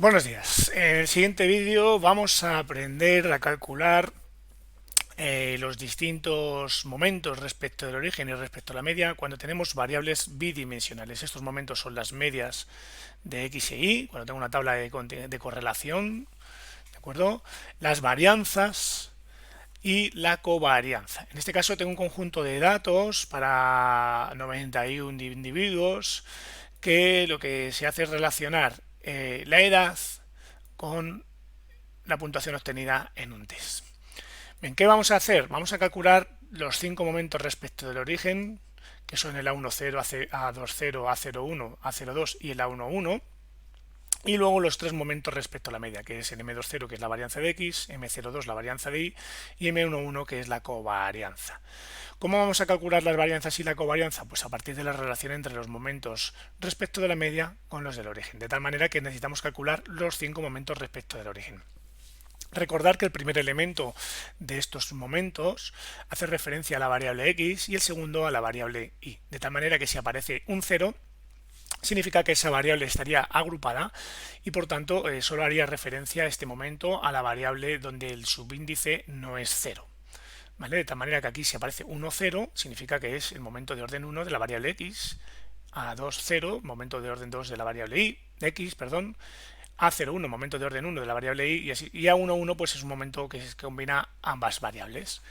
Buenos días. En el siguiente vídeo vamos a aprender a calcular los distintos momentos respecto del origen y respecto a la media cuando tenemos variables bidimensionales. Estos momentos son las medias de x e y, cuando tengo una tabla de correlación, ¿de acuerdo? Las varianzas y la covarianza. En este caso tengo un conjunto de datos para 91 individuos que lo que se hace es relacionar la edad con la puntuación obtenida en un test. Bien, ¿qué vamos a hacer? Vamos a calcular los 5 momentos respecto del origen, que son el A10, A20, A01, A02 y el A11, y luego los 3 momentos respecto a la media, que es el M20, que es la varianza de X, M02, la varianza de Y, y M11, que es la covarianza. ¿Cómo vamos a calcular las varianzas y la covarianza? Pues a partir de la relación entre los momentos respecto de la media con los del origen, de tal manera que necesitamos calcular los 5 momentos respecto del origen. Recordar que el primer elemento de estos momentos hace referencia a la variable x y el segundo a la variable y, de tal manera que si aparece un 0, significa que esa variable estaría agrupada y por tanto solo haría referencia a este momento a la variable donde el subíndice no es 0. ¿Vale? De tal manera que aquí si aparece 1, 0, significa que es el momento de orden 1 de la variable x, a 2, 0, momento de orden 2 de la variable y, de x, perdón, A01, momento de orden 1 de la variable y, así, y A11 pues es un momento que combina ambas variables,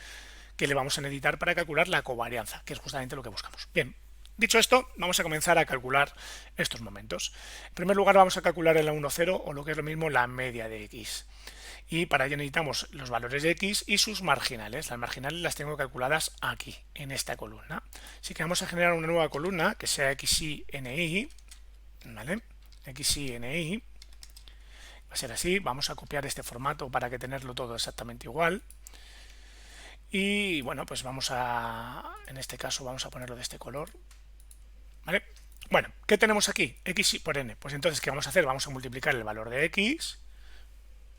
que le vamos a necesitar para calcular la covarianza, que es justamente lo que buscamos. Bien, dicho esto, vamos a comenzar a calcular estos momentos. En primer lugar vamos a calcular el A10 o lo que es lo mismo la media de x. Y para ello necesitamos los valores de x y sus marginales. Las marginales las tengo calculadas aquí, en esta columna. Así que vamos a generar una nueva columna que sea xi, ni, ¿vale? Xi, ni. Va a ser así, vamos a copiar este formato para que tenerlo todo exactamente igual. Y bueno, pues en este caso vamos a ponerlo de este color. ¿Vale? Bueno, ¿qué tenemos aquí? X por n. Pues entonces, ¿qué vamos a hacer? Vamos a multiplicar el valor de x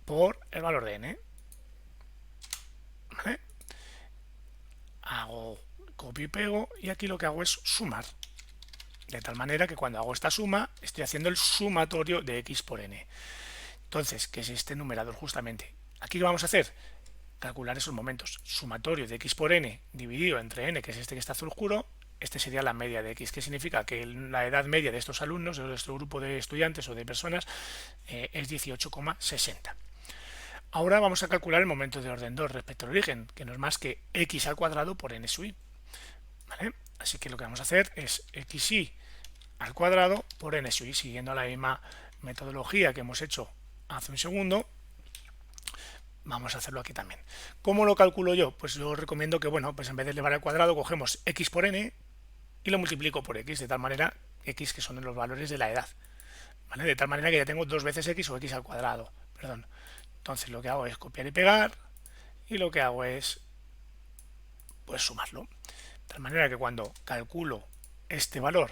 por el valor de n. ¿Vale? Hago copio y pego y aquí lo que hago es sumar. De tal manera que cuando hago esta suma, estoy haciendo el sumatorio de x por n. Entonces, ¿qué es este numerador justamente? Aquí ¿qué vamos a hacer? Calcular esos momentos. Sumatorio de x por n dividido entre n, que es este que está azul oscuro, este sería la media de x, que significa que la edad media de estos alumnos, de nuestro grupo de estudiantes o de personas, es 18,60. Ahora vamos a calcular el momento de orden 2 respecto al origen, que no es más que x al cuadrado por n sub i. ¿Vale? Así que lo que vamos a hacer es xi al cuadrado por n sub i, siguiendo la misma metodología que hemos hecho hace un segundo. Vamos a hacerlo aquí también. ¿Cómo lo calculo yo? Pues yo recomiendo que, bueno, pues en vez de elevar al cuadrado, cogemos x por n y lo multiplico por x, de tal manera, x que son los valores de la edad. ¿Vale? De tal manera que ya tengo dos veces x o x al cuadrado. Perdón. Entonces lo que hago es copiar y pegar y lo que hago es, pues, sumarlo. De tal manera que cuando calculo este valor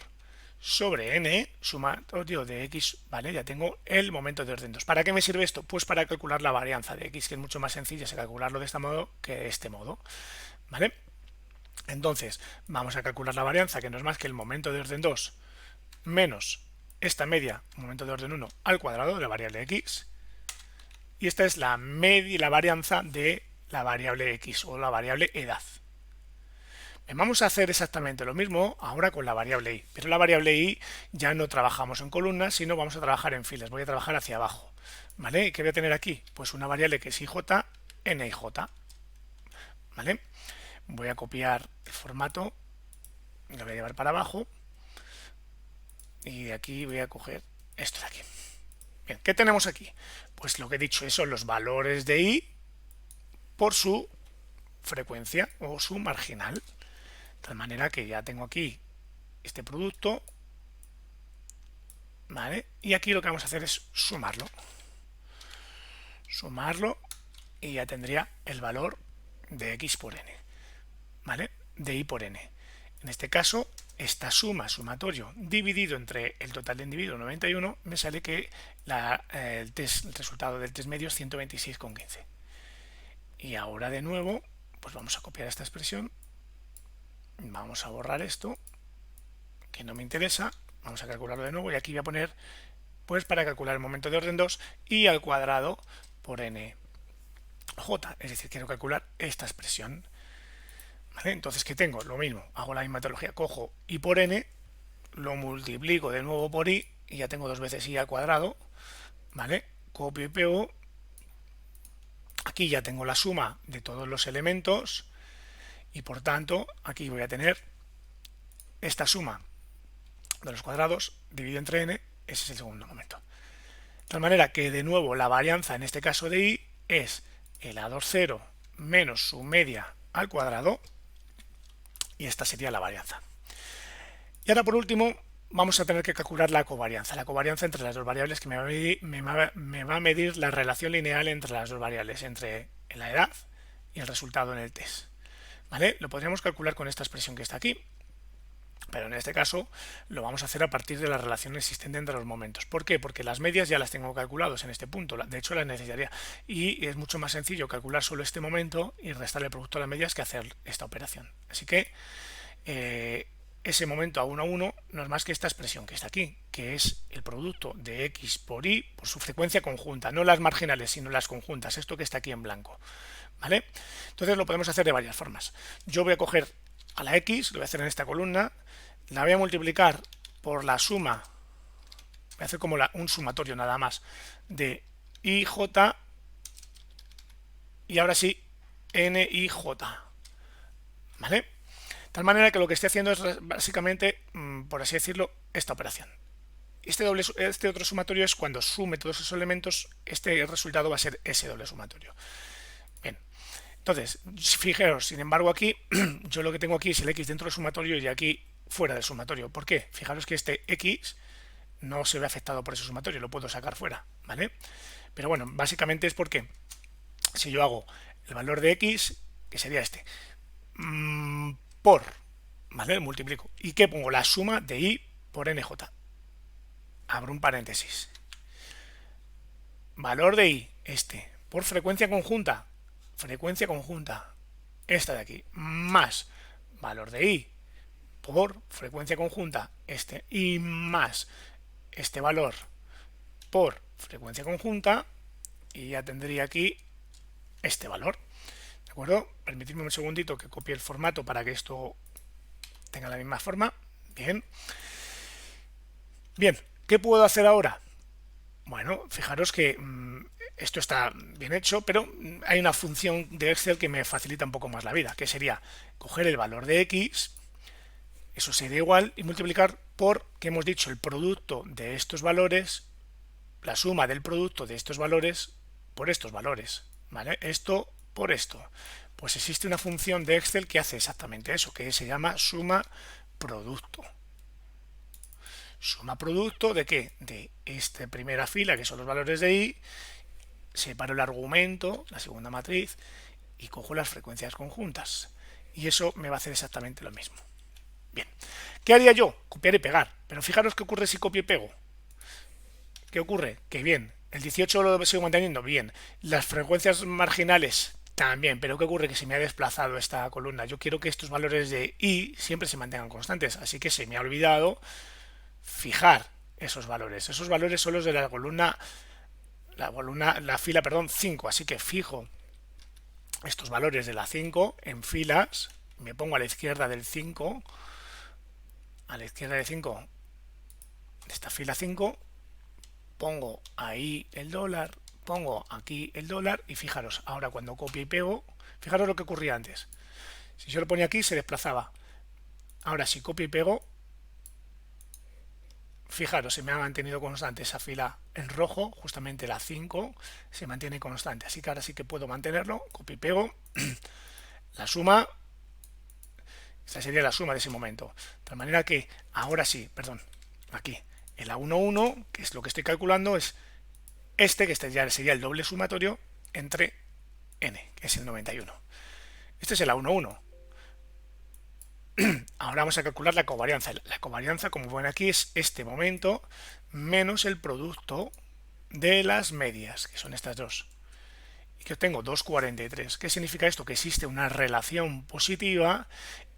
sobre n, sumatorio de x, ¿vale? Ya tengo el momento de orden 2. ¿Para qué me sirve esto? Pues para calcular la varianza de x, que es mucho más sencilla calcularlo de este modo que de este modo, ¿vale? Entonces, vamos a calcular la varianza, que no es más que el momento de orden 2 menos esta media, momento de orden 1, al cuadrado de la variable x, y esta es la media, la varianza de la variable x o la variable edad. Vamos a hacer exactamente lo mismo ahora con la variable y, pero la variable y ya no trabajamos en columnas, sino vamos a trabajar en filas. Voy a trabajar hacia abajo, ¿vale? ¿Y qué voy a tener aquí? Pues una variable que es ij, nij, ¿vale? Voy a copiar el formato, lo voy a llevar para abajo y de aquí voy a coger esto de aquí. Bien, ¿qué tenemos aquí? Pues lo que he dicho, son los valores de i por su frecuencia o su marginal. De tal manera que ya tengo aquí este producto, ¿vale? Y aquí lo que vamos a hacer es sumarlo. Sumarlo y ya tendría el valor de x por n, ¿vale? De y por n. En este caso, esta sumatorio dividido entre el total de individuos 91, me sale que el resultado del test medio es 126,15. Y ahora de nuevo, pues vamos a copiar esta expresión. Vamos a borrar esto, que no me interesa. Vamos a calcularlo de nuevo y aquí voy a poner Pues para calcular el momento de orden 2 y al cuadrado por nj. Es decir, quiero calcular esta expresión. ¿Vale? Entonces, ¿qué tengo? Lo mismo, hago la misma metodología, cojo i por n, lo multiplico de nuevo por i y ya tengo 2 veces i al cuadrado. ¿Vale? Copio y pego. Aquí ya tengo la suma de todos los elementos y por tanto aquí voy a tener esta suma de los cuadrados dividido entre n, ese es el segundo momento. De tal manera que de nuevo la varianza en este caso de i es el A20 menos su media al cuadrado y esta sería la varianza. Y ahora por último vamos a tener que calcular la covarianza entre las dos variables que me va a medir la relación lineal entre las dos variables, entre la edad y el resultado en el test. ¿Vale? Lo podríamos calcular con esta expresión que está aquí, pero en este caso lo vamos a hacer a partir de la relación existente entre los momentos. ¿Por qué? Porque las medias ya las tengo calculadas en este punto, de hecho las necesitaría, y es mucho más sencillo calcular solo este momento y restar el producto de las medias que hacer esta operación. Así que ese momento a 1 no es más que esta expresión que está aquí, que es el producto de x por y por su frecuencia conjunta, no las marginales, sino las conjuntas, esto que está aquí en blanco. ¿Vale? Entonces lo podemos hacer de varias formas. Yo voy a coger a la x, lo voy a hacer en esta columna, la voy a multiplicar por la suma, voy a hacer como un sumatorio nada más, de ij, y ahora sí, nij. ¿Vale? De tal manera que lo que estoy haciendo es básicamente, por así decirlo, esta operación. Este otro sumatorio es cuando sume todos esos elementos, este resultado va a ser ese doble sumatorio. Bien, entonces, fijaros, sin embargo aquí, yo lo que tengo aquí es el x dentro del sumatorio y aquí fuera del sumatorio. ¿Por qué? Fijaros que este x no se ve afectado por ese sumatorio, lo puedo sacar fuera, ¿vale? Pero bueno, básicamente es porque si yo hago el valor de x, que sería este, por, ¿vale? Multiplico. ¿Y qué pongo? La suma de i por nj. Abro un paréntesis. Valor de i, este, por frecuencia conjunta, esta de aquí, más valor de i por frecuencia conjunta, este, y más este valor por frecuencia conjunta, y ya tendría aquí este valor. ¿De acuerdo? Permitidme un segundito que copie el formato para que esto tenga la misma forma. Bien. Bien, ¿qué puedo hacer ahora? Bueno, fijaros que esto está bien hecho, pero hay una función de Excel que me facilita un poco más la vida, que sería coger el valor de x, eso sería igual, y multiplicar por, que hemos dicho, el producto de estos valores, la suma del producto de estos valores por estos valores, ¿vale? Esto por esto. Pues existe una función de Excel que hace exactamente eso, que se llama suma producto. Suma producto de qué? De esta primera fila, que son los valores de i, separo el argumento, la segunda matriz, y cojo las frecuencias conjuntas. Y eso me va a hacer exactamente lo mismo. Bien, ¿qué haría yo? Copiar y pegar. Pero fijaros qué ocurre si copio y pego. ¿Qué ocurre? Que bien, el 18 lo sigo manteniendo, bien. Las frecuencias marginales también, pero ¿qué ocurre? Que se me ha desplazado esta columna. Yo quiero que estos valores de i siempre se mantengan constantes, así que se me ha olvidado fijar esos valores. Esos valores son los de la fila 5, así que fijo estos valores de la 5 en filas, me pongo a la izquierda del 5, de esta fila 5, pongo ahí el dólar, pongo aquí el dólar y fijaros, ahora cuando copio y pego, fijaros lo que ocurría antes. Si yo lo ponía aquí se desplazaba. Ahora si copio y pego, fijaros, se me ha mantenido constante esa fila en rojo, justamente la 5 se mantiene constante, así que ahora sí que puedo mantenerlo, copio y pego, la suma, esta sería la suma de ese momento, de tal manera que ahora sí, perdón, aquí, el A11, que es lo que estoy calculando, es este, que este ya sería el doble sumatorio entre n, que es el 91. Este es el A11. Ahora vamos a calcular la covarianza. La covarianza, como ven aquí, es este momento menos el producto de las medias, que son estas dos. Y que obtengo 2,43. ¿Qué significa esto? Que existe una relación positiva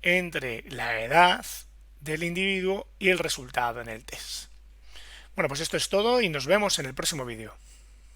entre la edad del individuo y el resultado en el test. Bueno, pues esto es todo y nos vemos en el próximo vídeo.